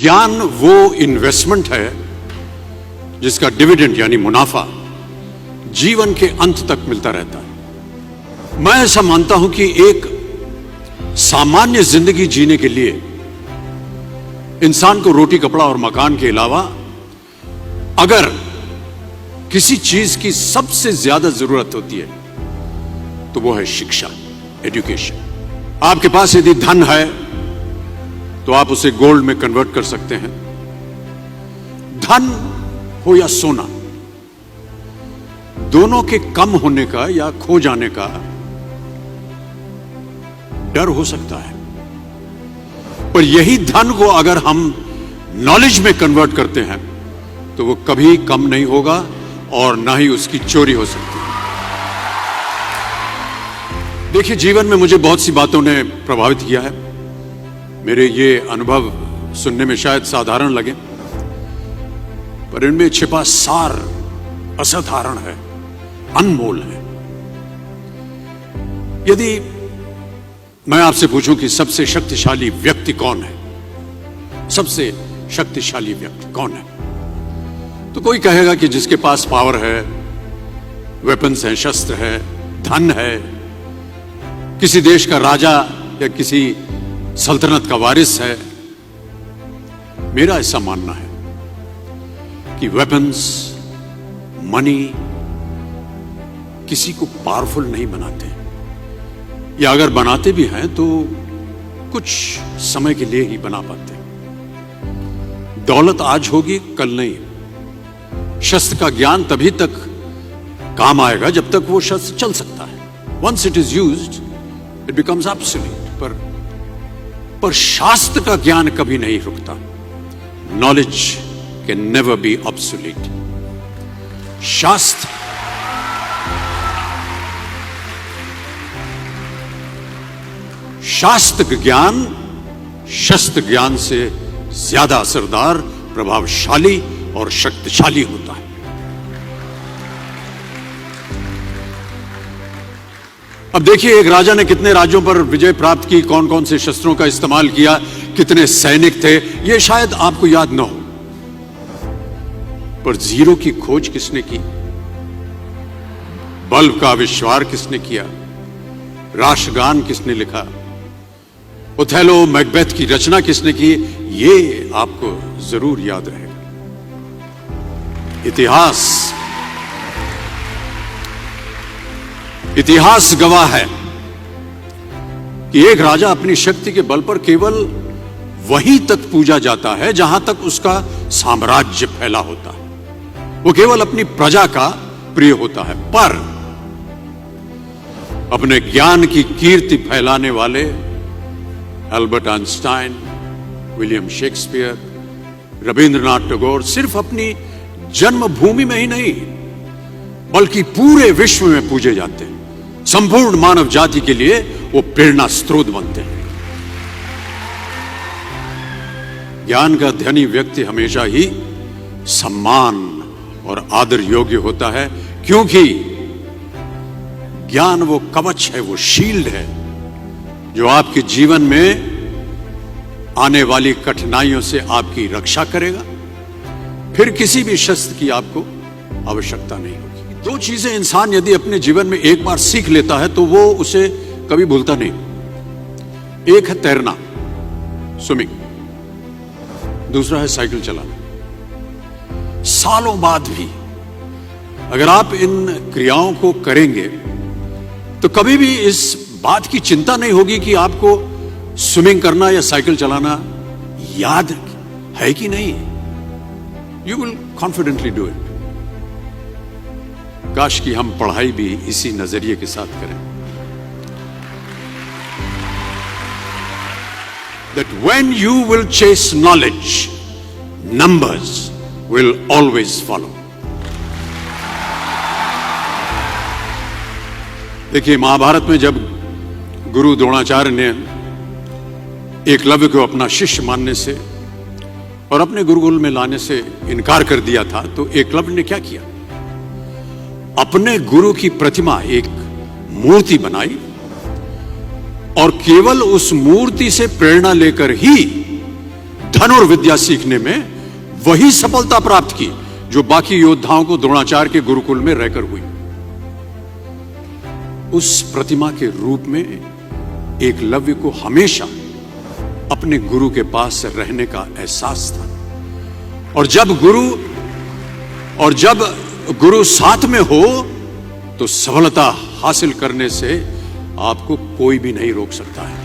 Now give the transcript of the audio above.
ज्ञान वो इन्वेस्टमेंट है जिसका डिविडेंड यानी मुनाफा जीवन के अंत तक मिलता रहता है। मैं ऐसा मानता हूं कि एक सामान्य जिंदगी जीने के लिए इंसान को रोटी कपड़ा और मकान के अलावा अगर किसी चीज की सबसे ज्यादा जरूरत होती है तो वो है शिक्षा, एजुकेशन। आपके पास यदि धन है तो आप उसे गोल्ड में कन्वर्ट कर सकते हैं। धन हो या सोना, दोनों के कम होने का या खो जाने का डर हो सकता है, पर यही धन को अगर हम नॉलेज में कन्वर्ट करते हैं तो वो कभी कम नहीं होगा और ना ही उसकी चोरी हो सकती है। देखिए, जीवन में मुझे बहुत सी बातों ने प्रभावित किया है। मेरे ये अनुभव सुनने में शायद साधारण लगे, पर इनमें छिपा सार असाधारण है, अनमोल है। यदि मैं आपसे पूछूं कि सबसे शक्तिशाली व्यक्ति कौन है, सबसे शक्तिशाली व्यक्ति कौन है, तो कोई कहेगा कि जिसके पास पावर है, वेपन्स हैं, शस्त्र है, धन है, किसी देश का राजा या किसी सल्तनत का वारिस है। मेरा ऐसा मानना है कि वेपन्स, मनी किसी को पावरफुल नहीं बनाते, या अगर बनाते भी हैं तो कुछ समय के लिए ही बना पाते। दौलत आज होगी, कल नहीं। शस्त्र का ज्ञान तभी तक काम आएगा जब तक वो शस्त्र चल सकता है। Once it is used it becomes absolute. पर शास्त्र का ज्ञान कभी नहीं रुकता। Knowledge can never be obsolete. शास्त्र ज्ञान शस्त्र ज्ञान से ज्यादा असरदार, प्रभावशाली और शक्तिशाली होता है। अब देखिए, एक राजा ने कितने राज्यों पर विजय प्राप्त की, कौन कौन से शस्त्रों का इस्तेमाल किया, कितने सैनिक थे, यह शायद आपको याद न हो, पर जीरो की खोज किसने की, बल्ब का आविष्कार किसने किया, राष्ट्रगान किसने लिखा, ओथेलो मैकबेथ की रचना किसने की, ये आपको जरूर याद रहेगा। इतिहास गवाह है कि एक राजा अपनी शक्ति के बल पर केवल वहीं तक पूजा जाता है जहां तक उसका साम्राज्य फैला होता है। वो केवल अपनी प्रजा का प्रिय होता है, पर अपने ज्ञान की कीर्ति फैलाने वाले Albert Einstein, William Shakespeare, Rabindranath Tagore सिर्फ अपनी जन्मभूमि में ही नहीं बल्कि पूरे विश्व में पूजे जाते हैं। संपूर्ण मानव जाति के लिए वो प्रेरणा स्रोत बनते हैं। ज्ञान का धनी व्यक्ति हमेशा ही सम्मान और आदर योग्य होता है, क्योंकि ज्ञान वो कवच है, वो शील्ड है जो आपके जीवन में आने वाली कठिनाइयों से आपकी रक्षा करेगा। फिर किसी भी शस्त्र की आपको आवश्यकता नहीं होगी। दो चीजें इंसान यदि अपने जीवन में एक बार सीख लेता है तो वो उसे कभी भूलता नहीं। एक है तैरना, स्विमिंग, दूसरा है साइकिल चलाना। सालों बाद भी अगर आप इन क्रियाओं को करेंगे तो कभी भी इस बात की चिंता नहीं होगी कि आपको स्विमिंग करना या साइकिल चलाना याद है कि नहीं। You will confidently do it. काश कि हम पढ़ाई भी इसी नजरिए के साथ करें, that when you will chase knowledge, numbers will always follow. देखिए, महाभारत में जब गुरु द्रोणाचार्य ने एकलव्य को अपना शिष्य मानने से और अपने गुरुकुल में लाने से इनकार कर दिया था, तो एकलव्य ने क्या किया? अपने गुरु की प्रतिमा, एक मूर्ति बनाई और केवल उस मूर्ति से प्रेरणा लेकर ही धनुर्विद्या सीखने में वही सफलता प्राप्त की जो बाकी योद्धाओं को द्रोणाचार्य के गुरुकुल में रहकर हुई। उस प्रतिमा के रूप में एकलव्य को हमेशा अपने गुरु के पास रहने का एहसास था। और जब गुरु साथ में हो तो सफलता हासिल करने से आपको कोई भी नहीं रोक सकता है।